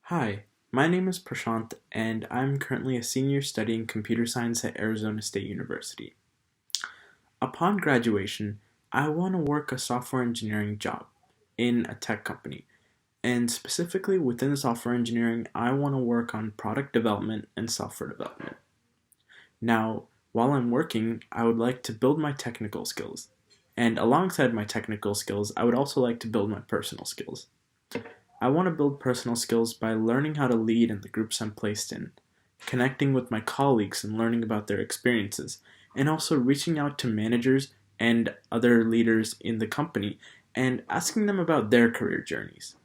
Hi, my name is Prashant, and I'm currently a senior studying computer science at Arizona State University. Upon graduation, I want to work a software engineering job in a tech company, and specifically within software engineering, I want to work on product development and software development. Now, while I'm working, I would like to build my technical skills, and alongside my technical skills, I would also like to build my personal skills. I want to build personal skills by learning how to lead in the groups I'm placed in, connecting with my colleagues and learning about their experiences, and also reaching out to managers and other leaders in the company and asking them about their career journeys.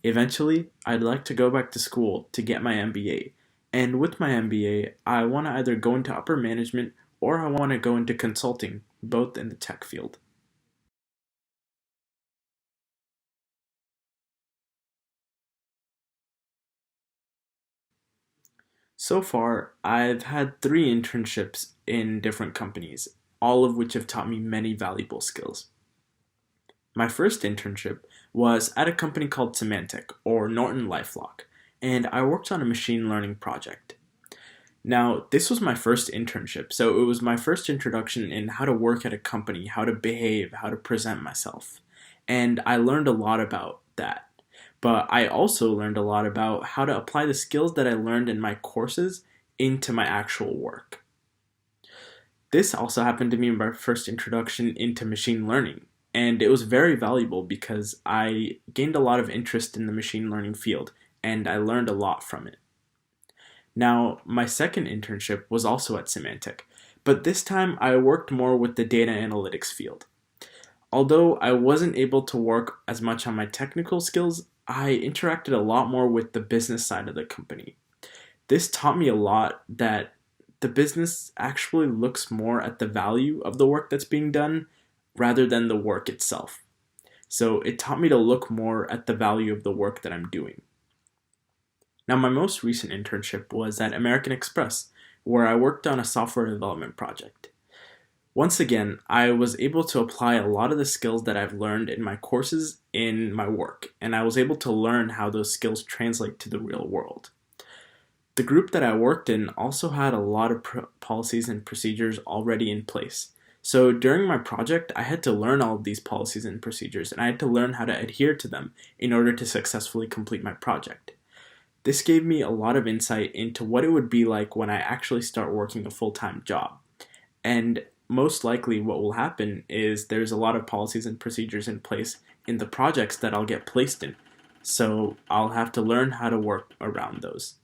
Eventually, I'd like to go back to school to get my MBA, and with my MBA, I want to either go into upper management or I want to go into consulting, both in the tech field. So far, I've had three internships in different companies, all of which have taught me many valuable skills. My first internship was at a company called Symantec, or Norton LifeLock, and I worked on a machine learning project. Now, this was my first internship, so it was my first introduction in how to work at a company, how to behave, how to present myself. And I learned a lot about that. But I also learned a lot about how to apply the skills that I learned in my courses into my actual work. This also happened to be my first introduction into machine learning, and it was very valuable because I gained a lot of interest in the machine learning field and I learned a lot from it. Now, my second internship was also at Symantec, but this time I worked more with the data analytics field. Although I wasn't able to work as much on my technical skills, I interacted a lot more with the business side of the company. This taught me a lot that the business actually looks more at the value of the work that's being done rather than the work itself. So it taught me to look more at the value of the work that I'm doing. Now, my most recent internship was at American Express, where I worked on a software development project. Once again, I was able to apply a lot of the skills that I've learned in my courses in my work, and I was able to learn how those skills translate to the real world. The group that I worked in also had a lot of policies and procedures already in place. So during my project, I had to learn all of these policies and procedures, and I had to learn how to adhere to them in order to successfully complete my project. This gave me a lot of insight into what it would be like when I actually start working a full time job. And most likely, what will happen is there's a lot of policies and procedures in place in the projects that I'll get placed in. So I'll have to learn how to work around those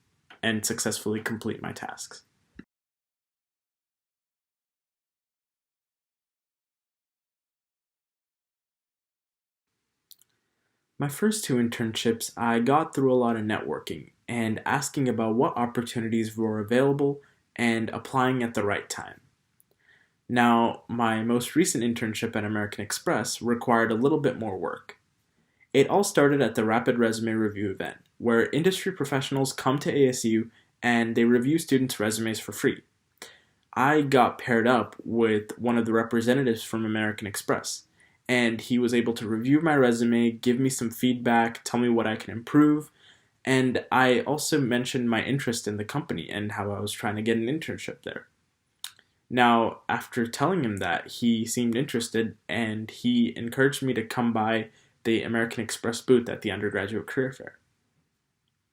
and successfully complete my tasks. My first two internships, I got through a lot of networking and asking about what opportunities were available and applying at the right time. Now, my most recent internship at American Express required a little bit more work. It all started at the Rapid Resume Review event, where industry professionals come to ASU and they review students' resumes for free. I got paired up with one of the representatives from American Express, and he was able to review my resume, give me some feedback, tell me what I can improve, and I also mentioned my interest in the company and how I was trying to get an internship there. Now, after telling him that, he seemed interested and he encouraged me to come by the American Express booth at the undergraduate career fair.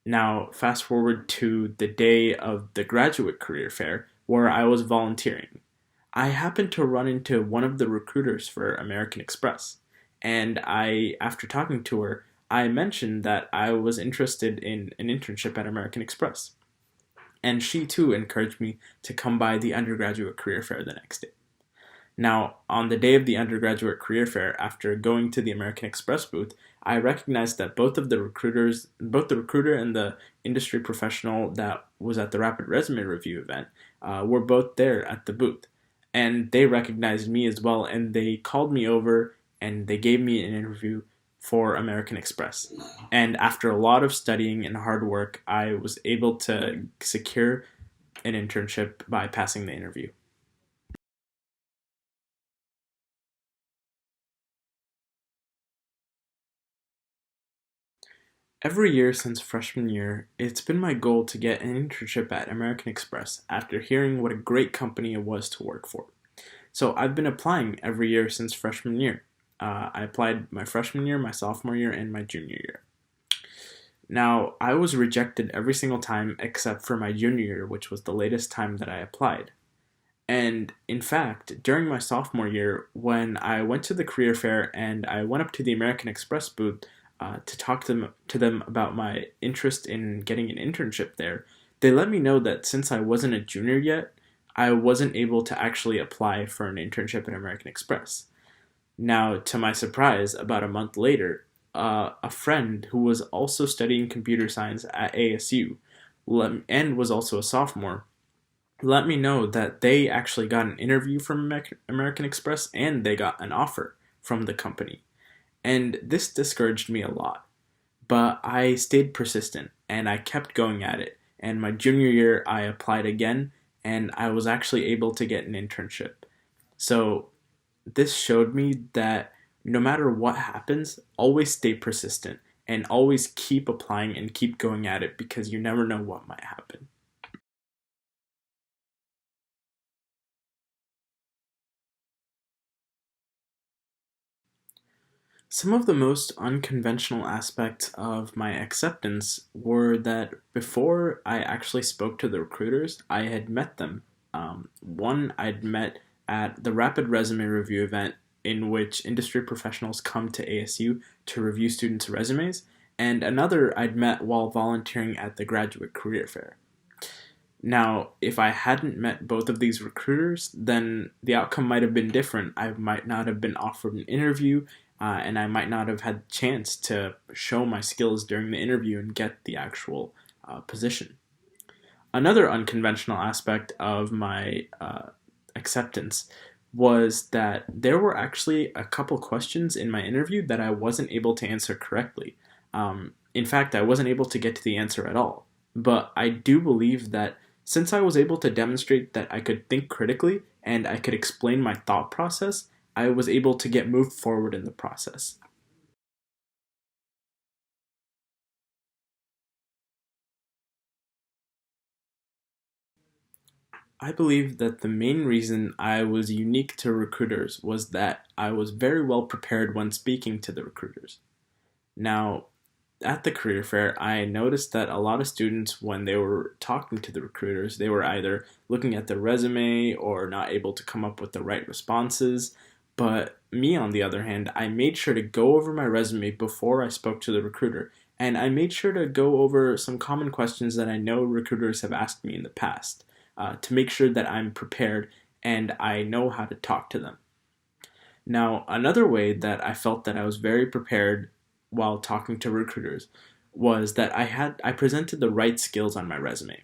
Now, fast forward to the day of the graduate career fair where I was volunteering. I happened to run into one of the recruiters for American Express, and after talking to her, I mentioned that I was interested in an internship at American Express. And she too encouraged me to come by the undergraduate career fair the next day. Now, on the day of the undergraduate career fair, after going to the American Express booth, I recognized that both the recruiter and the industry professional that was at the Rapid Resume Review event, were both there at the booth. And they recognized me as well, and they called me over and they gave me an interview for American Express. And after a lot of studying and hard work, I was able to secure an internship by passing the interview. Every year since freshman year, it's been my goal to get an internship at American Express after hearing what a great company it was to work for. So I've been applying every year since freshman year. I applied my freshman year, my sophomore year, and my junior year. Now, I was rejected every single time except for my junior year, which was the latest time that I applied. And in fact, during my sophomore year, when I went to the career fair and I went up to the American Express booth to talk to them about my interest in getting an internship there, they let me know that since I wasn't a junior yet, I wasn't able to actually apply for an internship at American Express. Now, to my surprise, about a month later, a friend who was also studying computer science at ASU and was also a sophomore let me know that they actually got an interview from American Express and they got an offer from the company. And this discouraged me a lot. But I stayed persistent and I kept going at it. And my junior year, I applied again and I was actually able to get an internship. So this showed me that no matter what happens, always stay persistent and always keep applying and keep going at it because you never know what might happen. Some of the most unconventional aspects of my acceptance were that before I actually spoke to the recruiters, I had met them. One I'd met at the Rapid Resume Review event, in which industry professionals come to ASU to review students' resumes, and another I'd met while volunteering at the Graduate Career Fair. Now, if I hadn't met both of these recruiters, then the outcome might have been different. I might not have been offered an interview, and I might not have had the chance to show my skills during the interview and get the actual position. Another unconventional aspect of my acceptance was that there were actually a couple questions in my interview that I wasn't able to answer correctly. In fact, I wasn't able to get to the answer at all. But I do believe that since I was able to demonstrate that I could think critically and I could explain my thought process, I was able to get moved forward in the process. I believe that the main reason I was unique to recruiters was that I was very well prepared when speaking to the recruiters. Now, at the career fair, I noticed that a lot of students, when they were talking to the recruiters, they were either looking at their resume or not able to come up with the right responses. But me, on the other hand, I made sure to go over my resume before I spoke to the recruiter. And I made sure to go over some common questions that I know recruiters have asked me in the past to make sure that I'm prepared and I know how to talk to them. Now, another way that I felt that I was very prepared while talking to recruiters was that I presented the right skills on my resume.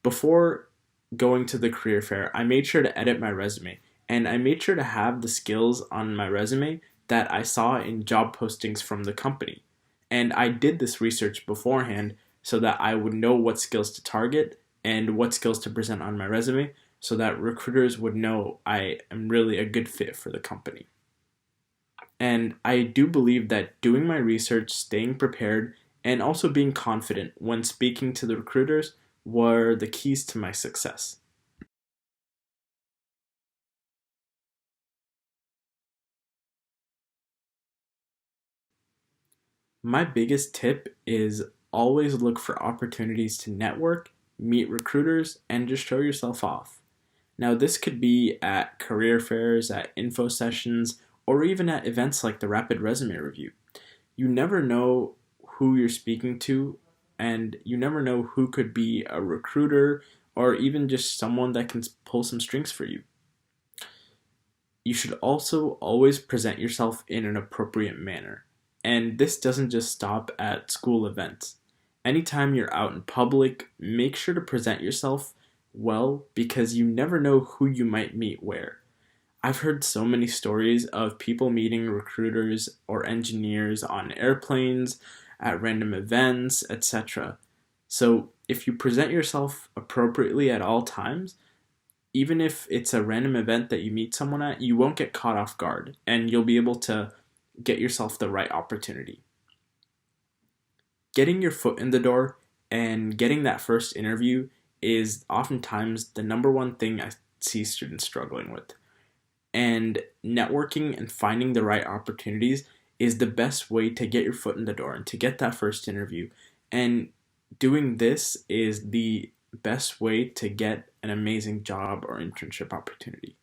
Before going to the career fair, I made sure to edit my resume and I made sure to have the skills on my resume that I saw in job postings from the company. And I did this research beforehand so that I would know what skills to target and what skills to present on my resume so that recruiters would know I am really a good fit for the company. And I do believe that doing my research, staying prepared, and also being confident when speaking to the recruiters were the keys to my success. My biggest tip is always look for opportunities to network, meet recruiters, and just show yourself off. Now, this could be at career fairs, at info sessions, or even at events like the Rapid Resume Review. You never know who you're speaking to, and you never know who could be a recruiter or even just someone that can pull some strings for you. You should also always present yourself in an appropriate manner. And this doesn't just stop at school events. Anytime you're out in public, make sure to present yourself well because you never know who you might meet where. I've heard so many stories of people meeting recruiters or engineers on airplanes, at random events, etc. So, if you present yourself appropriately at all times, even if it's a random event that you meet someone at, you won't get caught off guard and you'll be able to get yourself the right opportunity. Getting your foot in the door and getting that first interview is oftentimes the number one thing I see students struggling with. And networking and finding the right opportunities is the best way to get your foot in the door and to get that first interview. And doing this is the best way to get an amazing job or internship opportunity.